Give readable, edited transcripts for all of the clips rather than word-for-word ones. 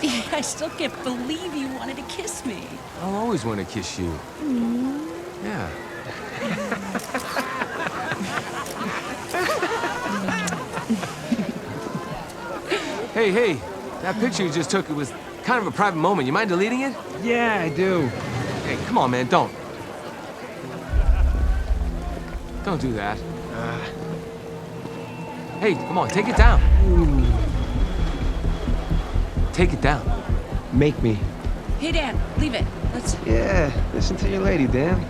I still can't believe you wanted to kiss me. I'll always want to kiss you. Yeah. Hey, that picture you just took, it was kind of a private moment. You mind deleting it? Yeah, I do. Hey, come on, man, don't. Don't do that. Hey, come on, take it down. Take it down. Make me. Hey, Dan, leave it. Let's... Yeah, listen to your lady, Dan.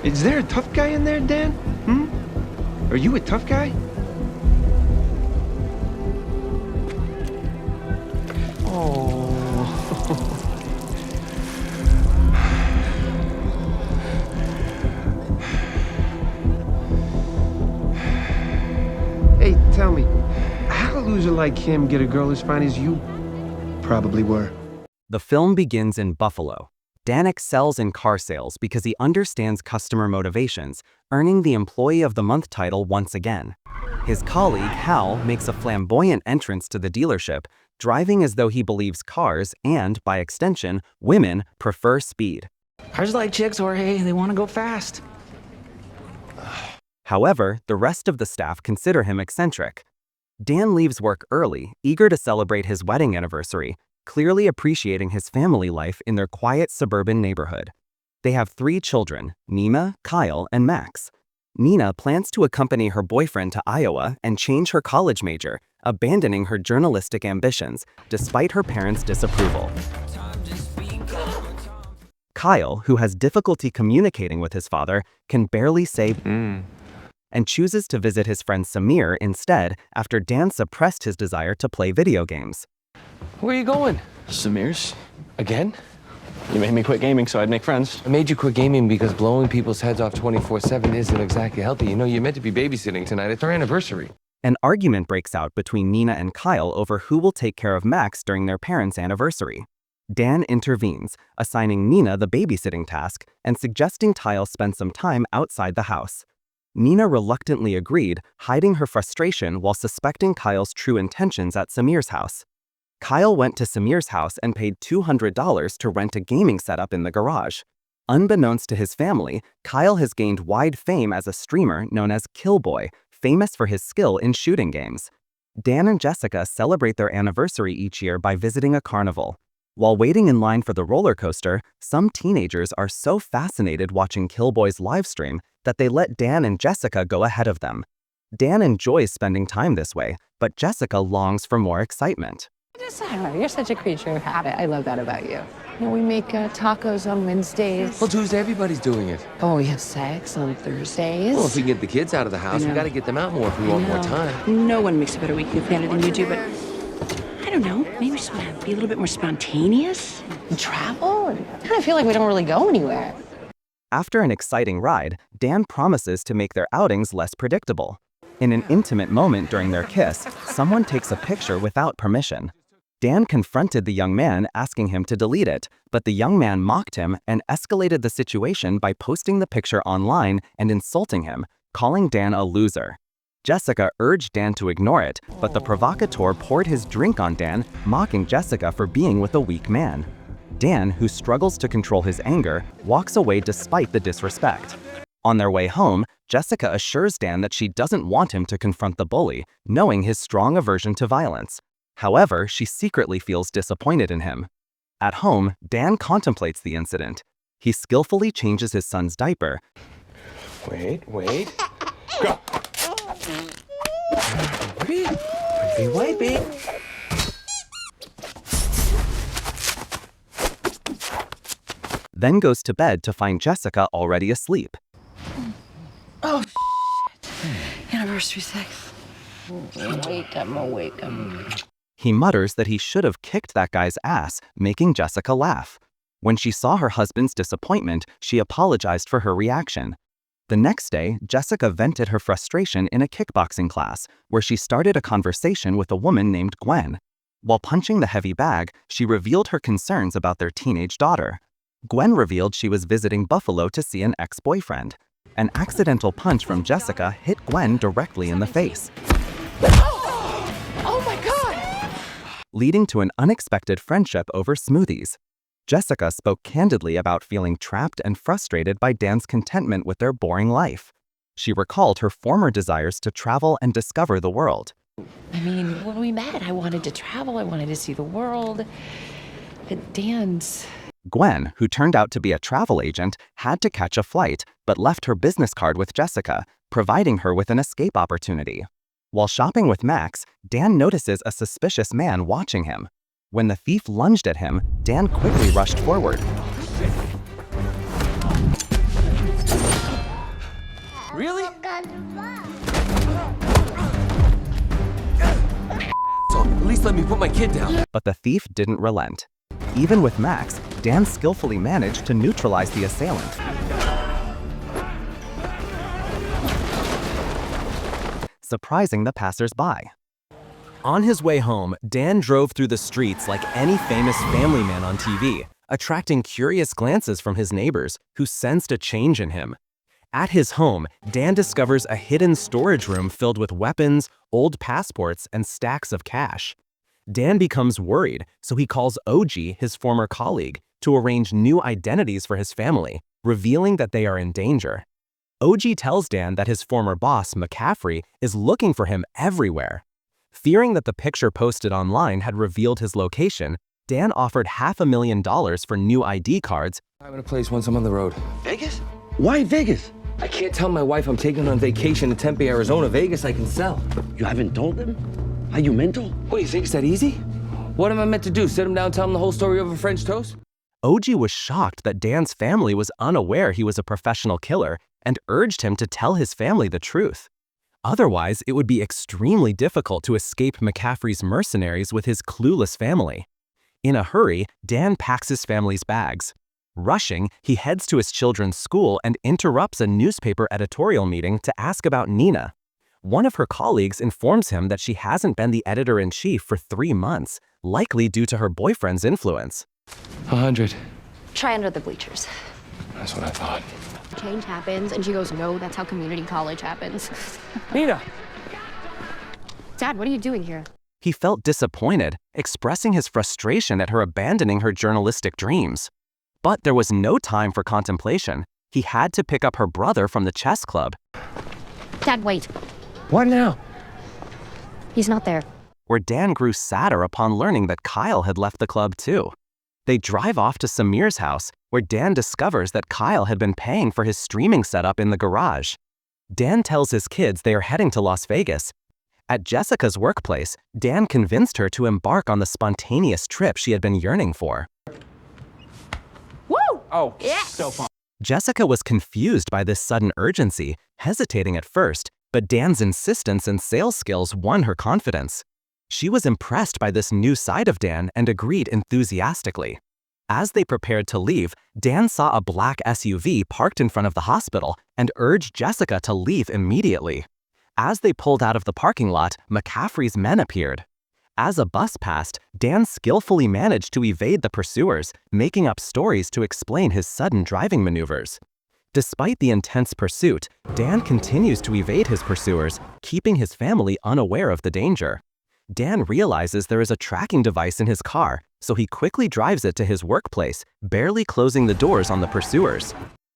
Is there a tough guy in there, Dan? Are you a tough guy? Oh. Hey, tell me, how'd a loser like him get a girl as fine as you probably were? The film begins in Buffalo. Dan excels in car sales because he understands customer motivations, earning the Employee of the Month title once again. His colleague, Hal, makes a flamboyant entrance to the dealership, driving as though he believes cars and, by extension, women prefer speed. Cars like chicks, Jorge. They want to go fast. However, the rest of the staff consider him eccentric. Dan leaves work early, eager to celebrate his wedding anniversary, clearly appreciating his family life in their quiet suburban neighborhood. They have 3 children, Nina, Kyle, and Max. Nina plans to accompany her boyfriend to Iowa and change her college major, abandoning her journalistic ambitions, despite her parents' disapproval. Kyle, who has difficulty communicating with his father, can barely say and chooses to visit his friend Samir instead after Dan suppressed his desire to play video games. Where are you going? Samir's? Again? You made me quit gaming so I'd make friends. I made you quit gaming because blowing people's heads off 24/7 isn't exactly healthy. You know, you're meant to be babysitting tonight. It's our anniversary. An argument breaks out between Nina and Kyle over who will take care of Max during their parents' anniversary. Dan intervenes, assigning Nina the babysitting task and suggesting Kyle spend some time outside the house. Nina reluctantly agreed, hiding her frustration while suspecting Kyle's true intentions at Samir's house. Kyle went to Samir's house and paid $200 to rent a gaming setup in the garage. Unbeknownst to his family, Kyle has gained wide fame as a streamer known as Killboy, famous for his skill in shooting games. Dan and Jessica celebrate their anniversary each year by visiting a carnival. While waiting in line for the roller coaster, some teenagers are so fascinated watching Killboy's livestream that they let Dan and Jessica go ahead of them. Dan enjoys spending time this way, but Jessica longs for more excitement. I don't know, you're such a creature of habit. I love that about you. You know, we make tacos on Wednesdays. Well, Tuesday, everybody's doing it. Oh, we have sex on Thursdays. Well, if we can get the kids out of the house, we gotta get them out more if we want more time. No one makes a better weekly planner than you do, but I don't know. Maybe we just want to be a little bit more spontaneous. And travel? And I kind of feel like we don't really go anywhere. After an exciting ride, Dan promises to make their outings less predictable. In an intimate moment during their kiss, someone takes a picture without permission. Dan confronted the young man, asking him to delete it, but the young man mocked him and escalated the situation by posting the picture online and insulting him, calling Dan a loser. Jessica urged Dan to ignore it, but the provocateur poured his drink on Dan, mocking Jessica for being with a weak man. Dan, who struggles to control his anger, walks away despite the disrespect. On their way home, Jessica assures Dan that she doesn't want him to confront the bully, knowing his strong aversion to violence. However, she secretly feels disappointed in him. At home, Dan contemplates the incident. He skillfully changes his son's diaper. Wait. Go. Wipey. Then goes to bed to find Jessica already asleep. Oh, anniversary sex. Awake. He mutters that he should have kicked that guy's ass, making Jessica laugh. When she saw her husband's disappointment, she apologized for her reaction. The next day, Jessica vented her frustration in a kickboxing class, where she started a conversation with a woman named Gwen. While punching the heavy bag, she revealed her concerns about their teenage daughter. Gwen revealed she was visiting Buffalo to see an ex-boyfriend. An accidental punch from Jessica hit Gwen directly in the face. Oh my God! leading to an unexpected friendship over smoothies. Jessica spoke candidly about feeling trapped and frustrated by Dan's contentment with their boring life. She recalled her former desires to travel and discover the world. I mean, when we met, I wanted to travel. I wanted to see the world. But Dan's... Gwen, who turned out to be a travel agent, had to catch a flight, but left her business card with Jessica, providing her with an escape opportunity. While shopping with Max, Dan notices a suspicious man watching him. When the thief lunged at him, Dan quickly rushed forward. Really? So, at least let me put my kid down. But the thief didn't relent. Even with Max, Dan skillfully managed to neutralize the assailant. Surprising the passers-by. On his way home, Dan drove through the streets like any famous family man on TV, attracting curious glances from his neighbors, who sensed a change in him. At his home, Dan discovers a hidden storage room filled with weapons, old passports, and stacks of cash. Dan becomes worried, so he calls OG, his former colleague, to arrange new identities for his family, revealing that they are in danger. OG tells Dan that his former boss, McCaffrey, is looking for him everywhere. Fearing that the picture posted online had revealed his location, Dan offered $500,000 for new ID cards. I'm in a place once I'm on the road. Vegas? Why Vegas? I can't tell my wife I'm taking her on vacation to Tempe, Arizona. Vegas I can sell. You haven't told them? Are you mental? What, you think it's that easy? What am I meant to do, sit him down, tell him the whole story over French toast? OG was shocked that Dan's family was unaware he was a professional killer and urged him to tell his family the truth. Otherwise, it would be extremely difficult to escape McCaffrey's mercenaries with his clueless family. In a hurry, Dan packs his family's bags. Rushing, he heads to his children's school and interrupts a newspaper editorial meeting to ask about Nina. One of her colleagues informs him that she hasn't been the editor-in-chief for 3 months, likely due to her boyfriend's influence. 100. Try under the bleachers. That's what I thought. Change happens, and she goes, no, that's how community college happens. Nina! Dad, what are you doing here? He felt disappointed, expressing his frustration at her abandoning her journalistic dreams. But there was no time for contemplation. He had to pick up her brother from the chess club. Dad, wait. What now? He's not there. Where Dan grew sadder upon learning that Kyle had left the club too. They drive off to Samir's house, where Dan discovers that Kyle had been paying for his streaming setup in the garage. Dan tells his kids they are heading to Las Vegas. At Jessica's workplace, Dan convinced her to embark on the spontaneous trip she had been yearning for. Woo! Oh, Yeah. so fun. Jessica was confused by this sudden urgency, hesitating at first, but Dan's insistence and sales skills won her confidence. She was impressed by this new side of Dan and agreed enthusiastically. As they prepared to leave, Dan saw a black SUV parked in front of the hospital and urged Jessica to leave immediately. As they pulled out of the parking lot, McCaffrey's men appeared. As a bus passed, Dan skillfully managed to evade the pursuers, making up stories to explain his sudden driving maneuvers. Despite the intense pursuit, Dan continues to evade his pursuers, keeping his family unaware of the danger. Dan realizes there is a tracking device in his car, so he quickly drives it to his workplace, barely closing the doors on the pursuers.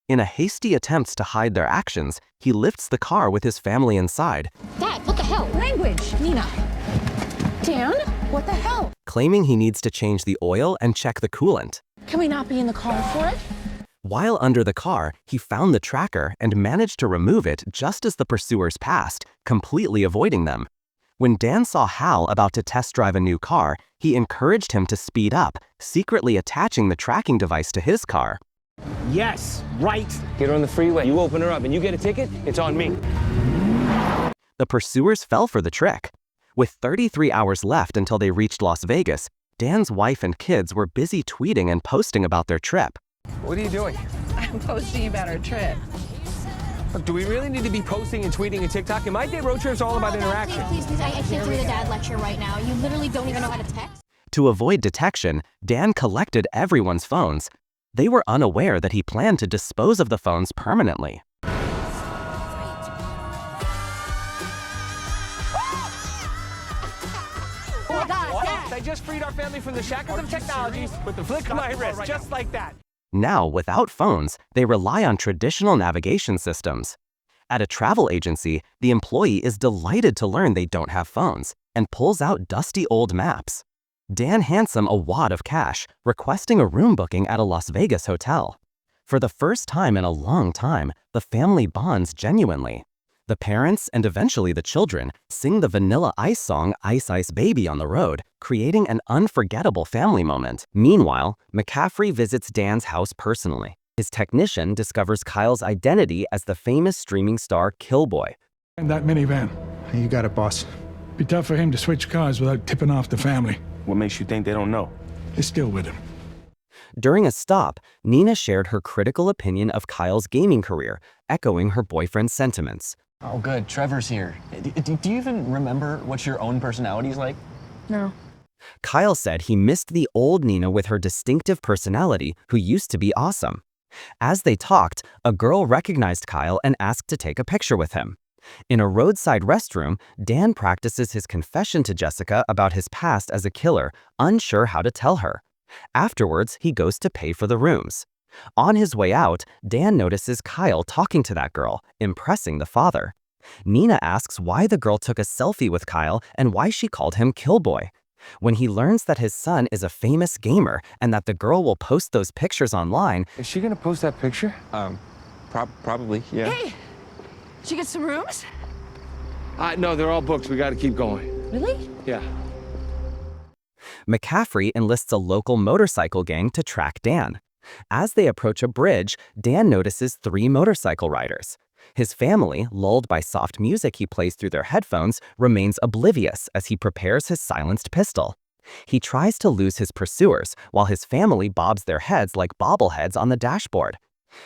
In a hasty attempt to hide their actions, he lifts the car with his family inside. Dad, what the hell? Language, Nina. Dan, what the hell? Claiming he needs to change the oil and check the coolant. Can we not be in the car for it? While under the car, he found the tracker and managed to remove it just as the pursuers passed, completely avoiding them. When Dan saw Hal about to test drive a new car, he encouraged him to speed up, secretly attaching the tracking device to his car. Yes, right. Get her on the freeway. You open her up and you get a ticket, it's on me. The pursuers fell for the trick. With 33 hours left until they reached Las Vegas, Dan's wife and kids were busy tweeting and posting about their trip. What are you doing? I'm posting about our trip. Look, do we really need to be posting and tweeting and TikTok? In my day, road trip's all about interaction. Please, I can't do the dad lecture right now. You literally don't even know how to text. To avoid detection, Dan collected everyone's phones. They were unaware that he planned to dispose of the phones permanently. Oh my God, Dad! I just freed our family from the shackles of technology with the flick of my wrist, just like that. Now, without phones, they rely on traditional navigation systems. At a travel agency, the employee is delighted to learn they don't have phones and pulls out dusty old maps. Dan hands him a wad of cash, requesting a room booking at a Las Vegas hotel. For the first time in a long time, the family bonds genuinely. The parents and eventually the children sing the Vanilla Ice song Ice Ice Baby on the road, creating an unforgettable family moment. Meanwhile, McCaffrey visits Dan's house personally. His technician discovers Kyle's identity as the famous streaming star Killboy. And that minivan. You got it, boss. Be tough for him to switch cars without tipping off the family. What makes you think they don't know? They're still with him. During a stop, Nina shared her critical opinion of Kyle's gaming career, echoing her boyfriend's sentiments. Oh, good. Trevor's here. Do you even remember what your own personality is like? No. Kyle said he missed the old Nina with her distinctive personality, who used to be awesome. As they talked, a girl recognized Kyle and asked to take a picture with him. In a roadside restroom, Dan practices his confession to Jessica about his past as a killer, unsure how to tell her. Afterwards, he goes to pay for the rooms. On his way out, Dan notices Kyle talking to that girl, impressing the father. Nina asks why the girl took a selfie with Kyle and why she called him Killboy. When he learns that his son is a famous gamer and that the girl will post those pictures online, Is she gonna post that picture? Probably, yeah. Hey, did you get some rooms? No, they're all booked. We gotta keep going. Really? Yeah. McCaffrey enlists a local motorcycle gang to track Dan. As they approach a bridge, Dan notices 3 motorcycle riders. His family, lulled by soft music he plays through their headphones, remains oblivious as he prepares his silenced pistol. He tries to lose his pursuers, while his family bobs their heads like bobbleheads on the dashboard.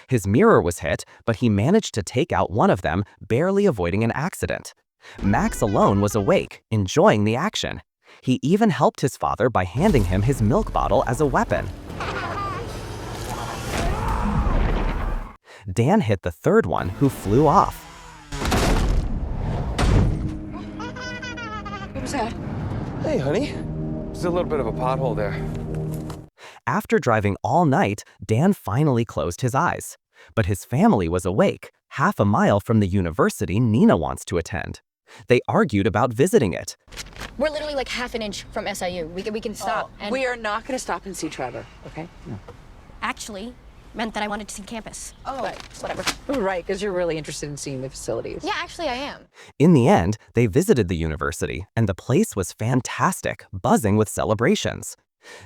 His mirror was hit, but he managed to take out one of them, barely avoiding an accident. Max alone was awake, enjoying the action. He even helped his father by handing him his milk bottle as a weapon. Dan hit the third one, who flew off. What was that? Hey, honey. There's a little bit of a pothole there. After driving all night, Dan finally closed his eyes. But his family was awake, half a mile from the university Nina wants to attend. They argued about visiting it. We're literally like half an inch from SIU. We can stop. And We are not going to stop and see Trevor, okay? actually meant that I wanted to see campus. Oh, but whatever. Right, because you're really interested in seeing the facilities. Yeah, actually I am. In the end, they visited the university, and the place was fantastic, buzzing with celebrations.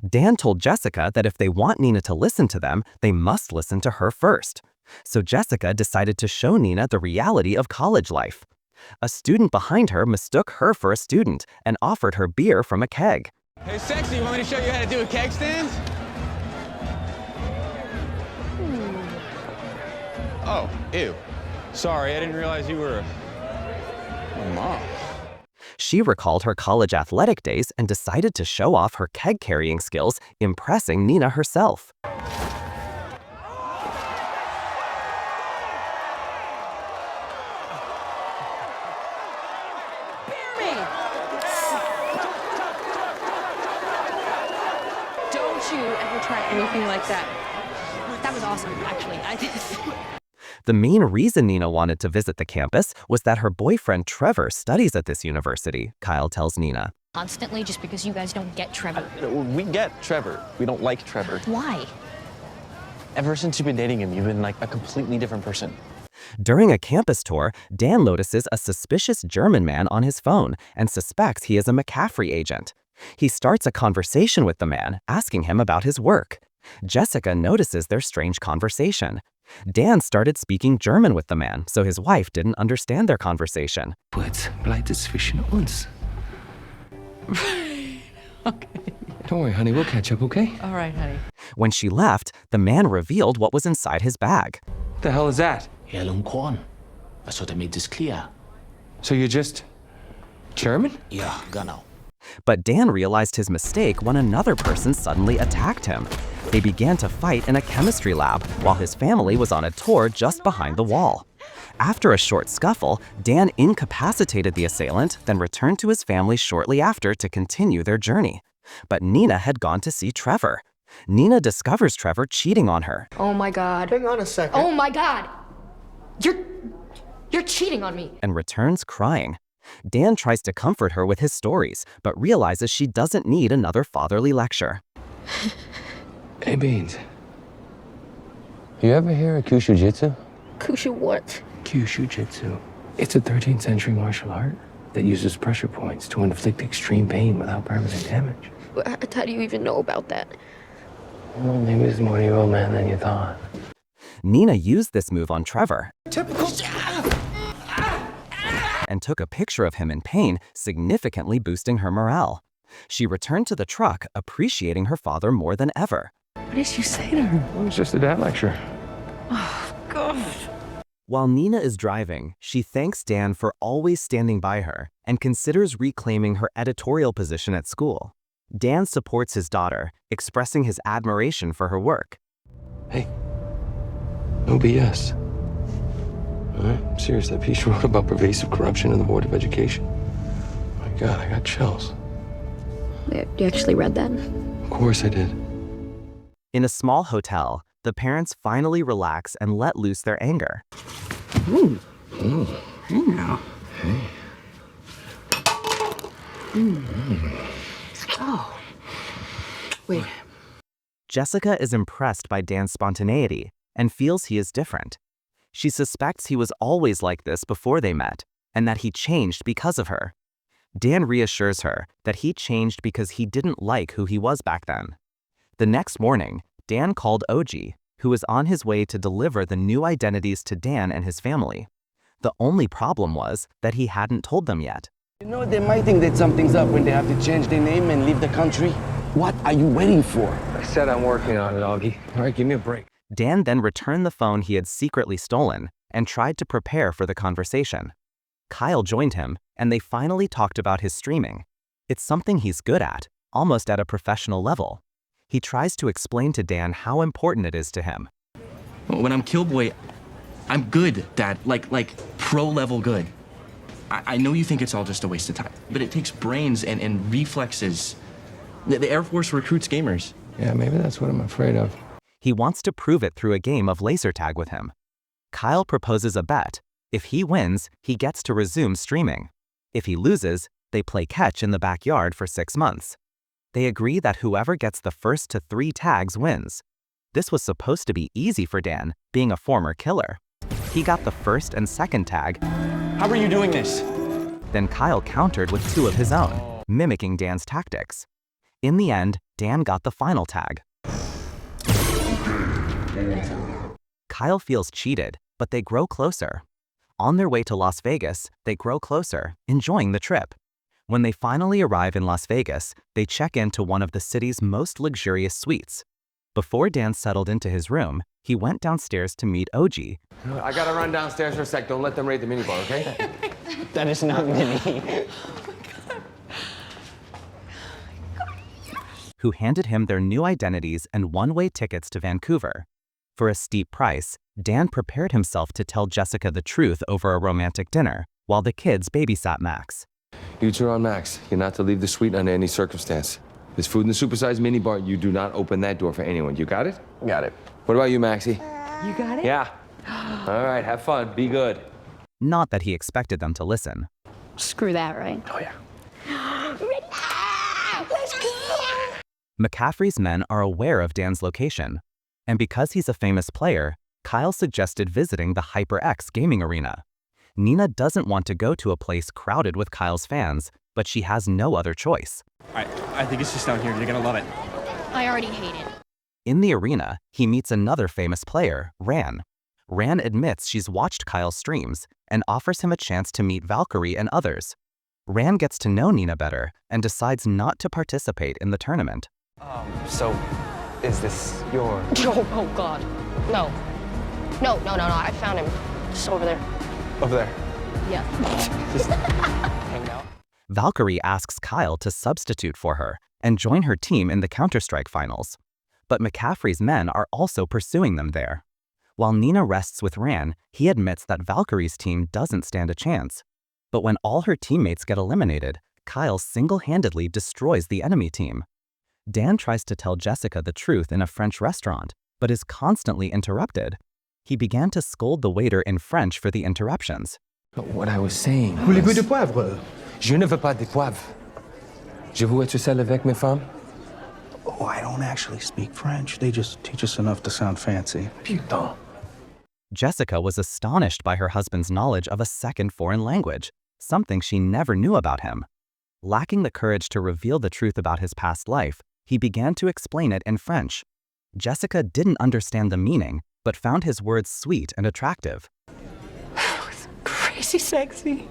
Dan told Jessica that if they want Nina to listen to them, they must listen to her first. So Jessica decided to show Nina the reality of college life. A student behind her mistook her for a student and offered her beer from a keg. Hey, sexy, you want me to show you how to do a keg stand? Oh, ew. Sorry, I didn't realize you were a mom. She recalled her college athletic days and decided to show off her keg-carrying skills, impressing Nina herself. Don't you ever try anything like that. That was awesome, actually. The main reason Nina wanted to visit the campus was that her boyfriend Trevor studies at this university, Kyle tells Nina. Constantly, just because you guys don't get Trevor. We get Trevor. We don't like Trevor. Why? Ever since you've been dating him, you've been like a completely different person. During a campus tour, Dan notices a suspicious German man on his phone and suspects he is a McCaffrey agent. He starts a conversation with the man, asking him about his work. Jessica notices their strange conversation. Dan started speaking German with the man, so his wife didn't understand their conversation. But bleibt es zwischen uns. Okay. Don't worry, honey. We'll catch up, okay? All right, honey. When she left, the man revealed what was inside his bag. What the hell is that? Korn. I thought I made this clear. So you're just German? Yeah, genau. But Dan realized his mistake when another person suddenly attacked him. They began to fight in a chemistry lab while his family was on a tour just behind the wall. After a short scuffle, Dan incapacitated the assailant, then returned to his family shortly after to continue their journey. But Nina had gone to see Trevor. Nina discovers Trevor cheating on her. Oh my God. Hang on a second. Oh my God. You're cheating on me. And returns crying. Dan tries to comfort her with his stories, but realizes she doesn't need another fatherly lecture. Hey, Beans. You ever hear of Kyushu Jitsu? Kushu what? Kyushu Jitsu. It's a 13th century martial art that uses pressure points to inflict extreme pain without permanent damage. How do you even know about that? Well, maybe it's more evil man than you thought. Nina used this move on Trevor. Typical. And took a picture of him in pain, significantly boosting her morale. She returned to the truck, appreciating her father more than ever. What did you say to her? It was just a dad lecture. Oh, God. While Nina is driving, she thanks Dan for always standing by her and considers reclaiming her editorial position at school. Dan supports his daughter, expressing his admiration for her work. Hey, no BS. All right, I'm serious. That piece you wrote about pervasive corruption in the Board of Education. My God, I got chills. You actually read that? Of course I did. In a small hotel, the parents finally relax and let loose their anger. Ooh. Ooh. Hey now. Hey. Oh. Wait. Jessica is impressed by Dan's spontaneity and feels he is different. She suspects he was always like this before they met, and that he changed because of her. Dan reassures her that he changed because he didn't like who he was back then. The next morning, Dan called OG, who was on his way to deliver the new identities to Dan and his family. The only problem was that he hadn't told them yet. You know, they might think that something's up when they have to change their name and leave the country. What are you waiting for? I said I'm working on it, Augie. All right, give me a break. Dan then returned the phone he had secretly stolen and tried to prepare for the conversation. Kyle joined him, and they finally talked about his streaming. It's something he's good at, almost at a professional level. He tries to explain to Dan how important it is to him. When I'm Killboy, I'm good, Dad. Like pro-level good. I know you think it's all just a waste of time, but it takes brains and reflexes. The Air Force recruits gamers. Yeah, maybe that's what I'm afraid of. He wants to prove it through a game of laser tag with him. Kyle proposes a bet. If he wins, he gets to resume streaming. If he loses, they play catch in the backyard for 6 months. They agree that whoever gets the first to 3 tags wins. This was supposed to be easy for Dan, being a former killer. He got the first and second tag. How are you doing this? Then Kyle countered with 2 of his own, mimicking Dan's tactics. In the end, Dan got the final tag. Kyle feels cheated, but they grow closer. On their way to Las Vegas, they grow closer, enjoying the trip. When they finally arrive in Las Vegas, they check into one of the city's most luxurious suites. Before Dan settled into his room, he went downstairs to meet OG. I gotta run downstairs for a sec. Don't let them raid the minibar, okay? That is not mini. Who handed him their new identities and one-way tickets to Vancouver. For a steep price, Dan prepared himself to tell Jessica the truth over a romantic dinner, while the kids babysat Max. You two are on Max. You're not to leave the suite under any circumstance. There's food in the supersized minibar. You do not open that door for anyone. You got it? Got it. What about you, Maxie? You got it? Yeah. All right, have fun. Be good. Not that he expected them to listen. Screw that, right? Oh, yeah. Let's go! McCaffrey's men are aware of Dan's location, and because he's a famous player, Kyle suggested visiting the HyperX gaming arena. Nina doesn't want to go to a place crowded with Kyle's fans, but she has no other choice. I think it's just down here. You're gonna love it. I already hate it. In the arena, he meets another famous player, Ran. Ran admits she's watched Kyle's streams and offers him a chance to meet Valkyrie and others. Ran gets to know Nina better and decides not to participate in the tournament. So, is this your... Oh, God. No. No. I found him. Just over there. Over there? Yeah. Just hang out? Valkyrie asks Kyle to substitute for her and join her team in the Counter-Strike finals. But McCaffrey's men are also pursuing them there. While Nina rests with Ran, he admits that Valkyrie's team doesn't stand a chance. But when all her teammates get eliminated, Kyle single-handedly destroys the enemy team. Dan tries to tell Jessica the truth in a French restaurant, but is constantly interrupted. He began to scold the waiter in French for the interruptions. But what I was saying Voulez-vous de was... poivre? Je ne veux pas de poivre. Je veux être seul avec mes femmes. Oh, I don't actually speak French. They just teach us enough to sound fancy. Putain. Jessica was astonished by her husband's knowledge of a second foreign language, something she never knew about him. Lacking the courage to reveal the truth about his past life, he began to explain it in French. Jessica didn't understand the meaning, but found his words sweet and attractive. It's crazy sexy.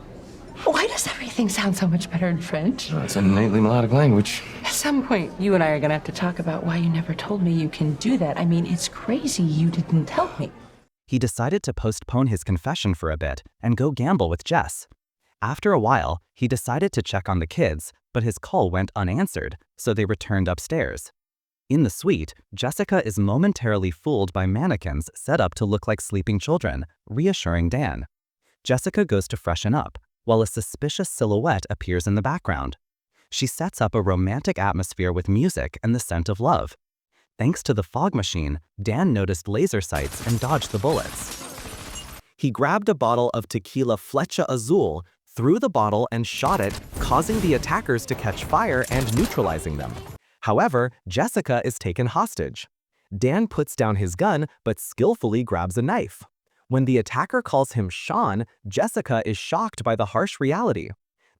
Why does everything sound so much better in French? It's an innately melodic language. At some point, you and I are gonna have to talk about why you never told me you can do that. I mean, it's crazy you didn't tell me. He decided to postpone his confession for a bit and go gamble with Jess. After a while, he decided to check on the kids, but his call went unanswered, so they returned upstairs. In the suite, Jessica is momentarily fooled by mannequins set up to look like sleeping children, reassuring Dan. Jessica goes to freshen up, while a suspicious silhouette appears in the background. She sets up a romantic atmosphere with music and the scent of love. Thanks to the fog machine, Dan noticed laser sights and dodged the bullets. He grabbed a bottle of tequila Flecha Azul, threw the bottle and shot it, causing the attackers to catch fire and neutralizing them. However, Jessica is taken hostage. Dan puts down his gun but skillfully grabs a knife. When the attacker calls him Sean, Jessica is shocked by the harsh reality.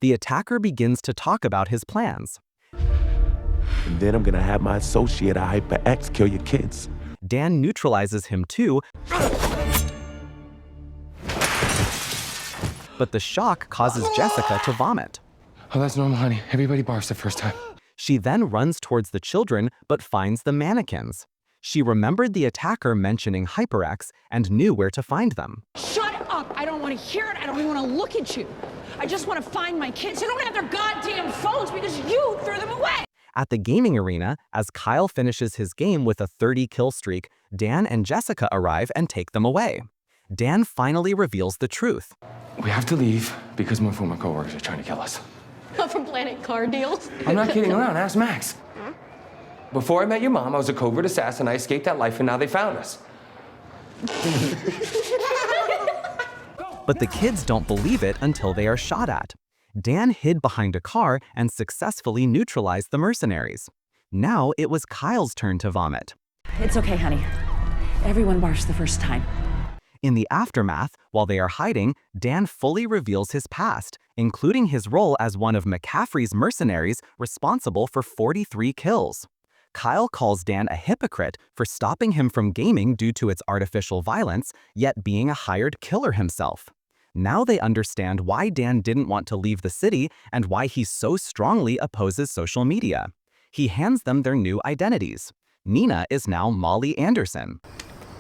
The attacker begins to talk about his plans. And then I'm gonna have my associate Hyper X kill your kids. Dan neutralizes him too, but the shock causes Jessica to vomit. Oh, that's normal, honey. Everybody barfs the first time. She then runs towards the children but finds the mannequins. She remembered the attacker mentioning HyperX and knew where to find them. Shut up! I don't want to hear it. I don't even want to look at you. I just want to find my kids who don't have their goddamn phones because you threw them away. At the gaming arena, as Kyle finishes his game with a 30-kill streak, Dan and Jessica arrive and take them away. Dan finally reveals the truth. We have to leave because more former coworkers are trying to kill us. Not from Planet Car Deals. I'm not kidding around. Ask Max. Before I met your mom, I was a covert assassin. I escaped that life, and now they found us. But the kids don't believe it until they are shot at. Dan hid behind a car and successfully neutralized the mercenaries. Now it was Kyle's turn to vomit. It's okay, honey. Everyone barfs the first time. In the aftermath, while they are hiding, Dan fully reveals his past, including his role as one of McCaffrey's mercenaries responsible for 43 kills. Kyle calls Dan a hypocrite for stopping him from gaming due to its artificial violence, yet being a hired killer himself. Now they understand why Dan didn't want to leave the city and why he so strongly opposes social media. He hands them their new identities. Nina is now Molly Anderson.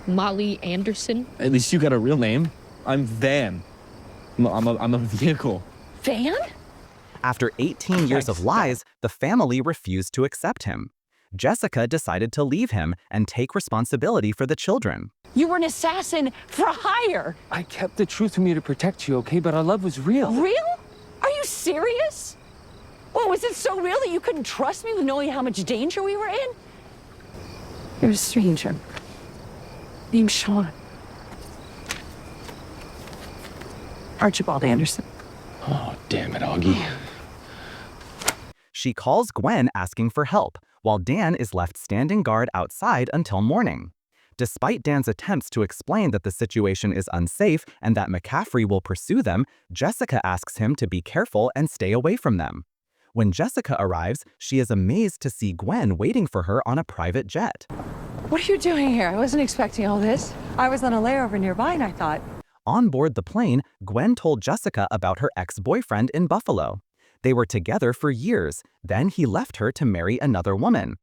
Molly Anderson. At least you got a real name. I'm Van. I'm a vehicle. Van? After 18 years of lies, the family refused to accept him. Jessica decided to leave him and take responsibility for the children. You were an assassin for hire. I kept the truth from you to protect you, okay? But our love was real. Real? Are you serious? Well, was it so real that you couldn't trust me with knowing how much danger we were in? You're a stranger. Named Sean. Archibald Anderson. Oh, damn it, Augie. She calls Gwen asking for help, while Dan is left standing guard outside until morning. Despite Dan's attempts to explain that the situation is unsafe and that McCaffrey will pursue them, Jessica asks him to be careful and stay away from them. When Jessica arrives, she is amazed to see Gwen waiting for her on a private jet. What are you doing here? I wasn't expecting all this. I was on a layover nearby and I thought... On board the plane, Gwen told Jessica about her ex-boyfriend in Buffalo. They were together for years. Then he left her to marry another woman.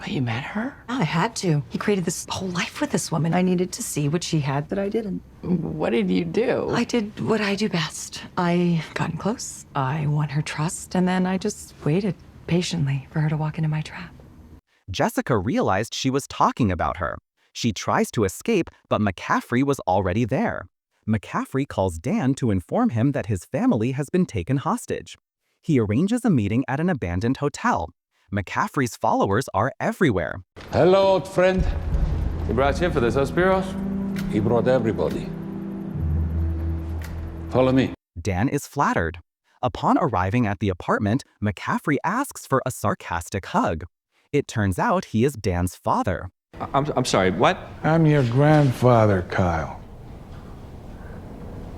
You met her? I had to. He created this whole life with this woman. I needed to see what she had that I didn't. What did you do? I did what I do best. I got in close. I won her trust, and then I just waited patiently for her to walk into my trap. Jessica realized she was talking about her. She tries to escape, but McCaffrey was already there. McCaffrey calls Dan to inform him that his family has been taken hostage. He arranges a meeting at an abandoned hotel. McCaffrey's followers are everywhere. Hello, old friend. You brought him for this, huh, Spiros? He brought everybody. Follow me. Dan is flattered. Upon arriving at the apartment, McCaffrey asks for a sarcastic hug. It turns out he is Dan's father. I'm sorry, what? I'm your grandfather, Kyle.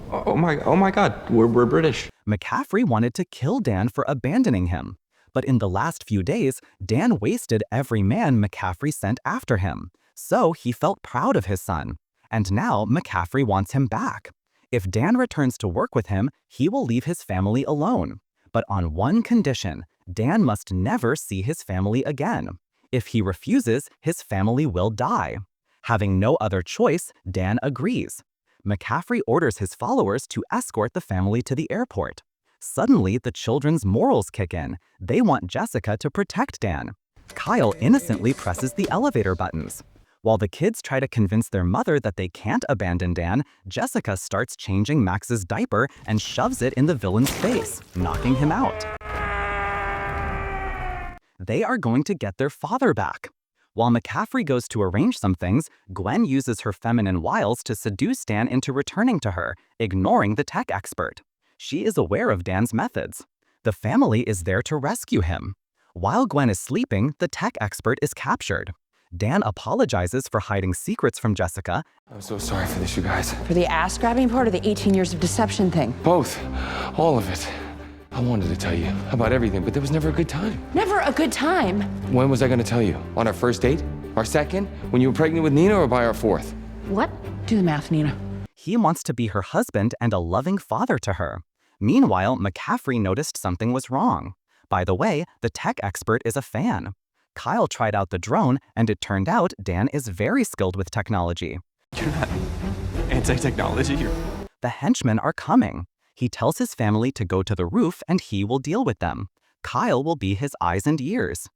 Oh my God, we're British. McCaffrey wanted to kill Dan for abandoning him. But in the last few days, Dan wasted every man McCaffrey sent after him. So he felt proud of his son. And now McCaffrey wants him back. If Dan returns to work with him, he will leave his family alone. But on one condition, Dan must never see his family again. If he refuses, his family will die. Having no other choice, Dan agrees. McCaffrey orders his followers to escort the family to the airport. Suddenly, the children's morals kick in. They want Jessica to protect Dan. Kyle innocently presses the elevator buttons. While the kids try to convince their mother that they can't abandon Dan, Jessica starts changing Max's diaper and shoves it in the villain's face, knocking him out. They are going to get their father back. While McCaffrey goes to arrange some things, Gwen uses her feminine wiles to seduce Dan into returning to her, ignoring the tech expert. She is aware of Dan's methods. The family is there to rescue him. While Gwen is sleeping, the tech expert is captured. Dan apologizes for hiding secrets from Jessica. I'm so sorry for this, you guys. For the ass-grabbing part or the 18 years of deception thing? Both. All of it. I wanted to tell you about everything, but there was never a good time. Never a good time. When was I going to tell you? On our first date? Our second? When you were pregnant with Nina, or by our fourth? What? Do the math, Nina. He wants to be her husband and a loving father to her. Meanwhile, McCaffrey noticed something was wrong. By the way, the tech expert is a fan. Kyle tried out the drone, and it turned out Dan is very skilled with technology. You're not anti-technology. The henchmen are coming. He tells his family to go to the roof and he will deal with them. Kyle will be his eyes and ears.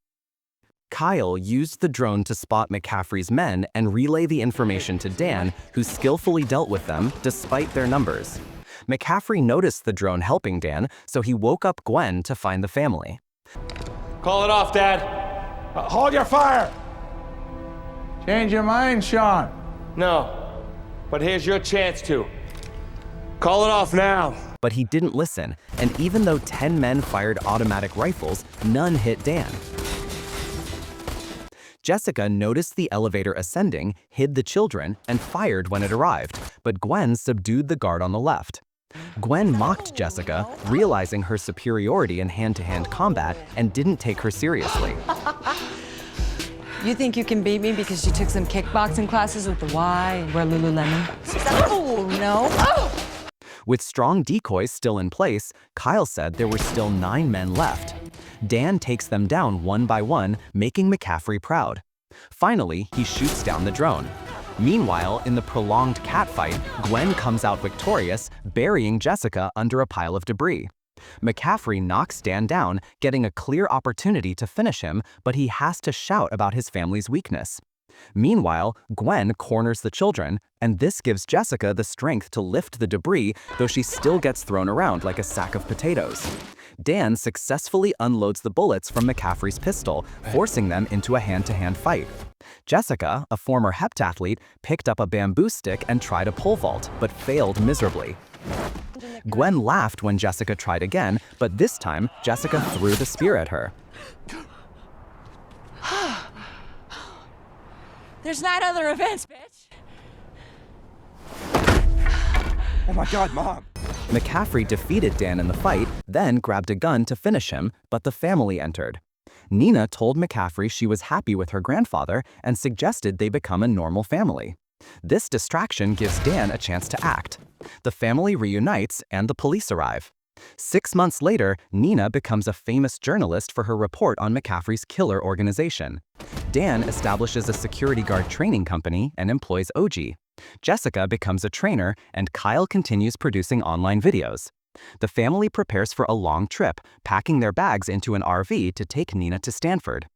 Kyle used the drone to spot McCaffrey's men and relay the information to Dan, who skillfully dealt with them despite their numbers. McCaffrey noticed the drone helping Dan, so he woke up Gwen to find the family. Call it off, Dad. Hold your fire! Change your mind, Sean. No, but here's your chance to. Call it off now. But he didn't listen, and even though 10 men fired automatic rifles, none hit Dan. Jessica noticed the elevator ascending, hid the children, and fired when it arrived, but Gwen subdued the guard on the left. Gwen mocked Jessica, realizing her superiority in hand-to-hand combat, and didn't take her seriously. You think you can beat me because you took some kickboxing classes with the Y and wear Lululemon? Oh, no. Oh! With strong decoys still in place, Kyle said there were still 9 men left. Dan takes them down one by one, making McCaffrey proud. Finally, he shoots down the drone. Meanwhile, in the prolonged catfight, Gwen comes out victorious, burying Jessica under a pile of debris. McCaffrey knocks Dan down, getting a clear opportunity to finish him, but he has to shout about his family's weakness. Meanwhile, Gwen corners the children, and this gives Jessica the strength to lift the debris, though she still gets thrown around like a sack of potatoes. Dan successfully unloads the bullets from McCaffrey's pistol, forcing them into a hand-to-hand fight. Jessica, a former heptathlete, picked up a bamboo stick and tried a pole vault, but failed miserably. Gwen laughed when Jessica tried again, but this time, Jessica threw the spear at her. There's 9 other events, bitch. Oh my God, Mom. McCaffrey defeated Dan in the fight, then grabbed a gun to finish him, but the family entered. Nina told McCaffrey she was happy with her grandfather and suggested they become a normal family. This distraction gives Dan a chance to act. The family reunites and the police arrive. 6 months later, Nina becomes a famous journalist for her report on McCaffrey's killer organization. Dan establishes a security guard training company and employs OG. Jessica becomes a trainer, and Kyle continues producing online videos. The family prepares for a long trip, packing their bags into an RV to take Nina to Stanford.